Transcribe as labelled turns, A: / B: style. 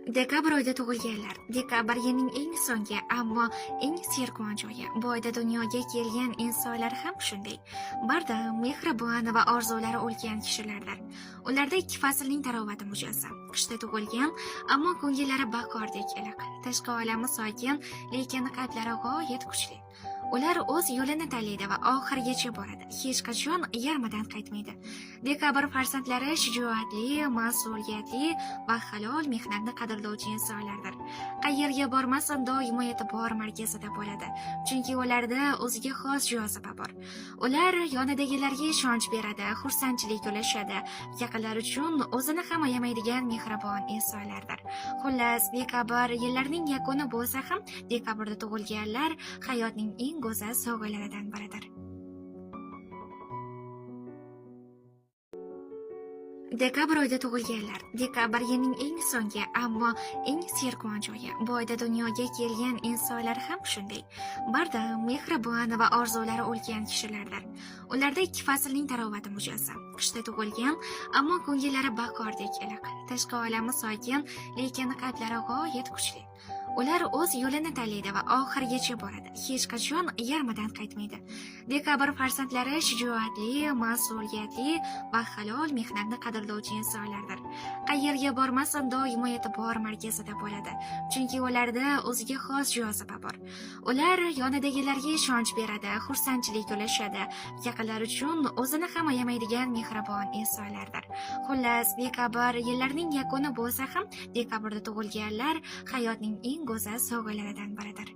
A: Dekabr oyida tug'ilganlar. Dekabr yilning eng so'nggi, ammo eng serquvonch oyi. Bu oyda dunyoga kelgan insonlar ham shunday. Bardam, mehribon va orzulari ulkan kishilardir. Ularda ikki faslning tarovati mujassam. Qishda tug'ilgan, ammo ko'ngillari bahordek iliq. Tashqi olami sokin, lekin qalblari g'oyat kuchli. Ular o'z yo'lini tanlaydi va oxirigacha boradi. Hech qachon yarmidan qaytmaydi. Dekabr farzandlari shijoatli, mas'uliyatli va halol mehnatni qadrlovchi insonlardir. Qayerga bormasin doimo e'tibor markazida bo'ladi, chunki ularda o'ziga xos joziba bor. Ular yonidagilarga ishonch beradi, xursandchilik ulashadi, yaqinlar uchun o'zini ham ayamaydigan mehribon insonlardir. Xullas, dekabr yillarning yakuni bo'lsa ham, dekabrda tug'ilganlar hayotning eng go'zal sovg'alaridan biridir. Dekabr oyida tug'ilganlar. Dekabr yilning eng so'nggi, ammo eng serquvonch oyi. Bu oyda dunyoga kelgan insonlar ham shunday. Bardam, mehribon va orzulari ulkan kishilardir. Ularda ikki faslning tarovati mujassam. Qishda tug'ilgan, ammo ko'ngillari bahordek iliq. Tashqi olami sokin, lekin qalblari g'oyat kuchli. Ular o'z yo'lini tanlaydi va oxirigacha boradi. Hech qachon yarmidan qaytmaydi. Dekabr farzandlari shijoatli, mas'uliyatli va halol mehnatni qadrlovchi insonlardir. Qayerga bormasin doimo e'tibor markazida bo'ladi, chunki ularda o'ziga xos joziba bor. Ular yonidagilarga ishonch beradi, xursandchilik ulashadi, yaqinlar uchun o'zini ham ayamaydigan mehribon insonlardir. Xullas, dekabr yillarning yakuni bo'lsa ham, dekabrda tug'ilganlar hayotning eng go'zal sovg'alaridan biridir.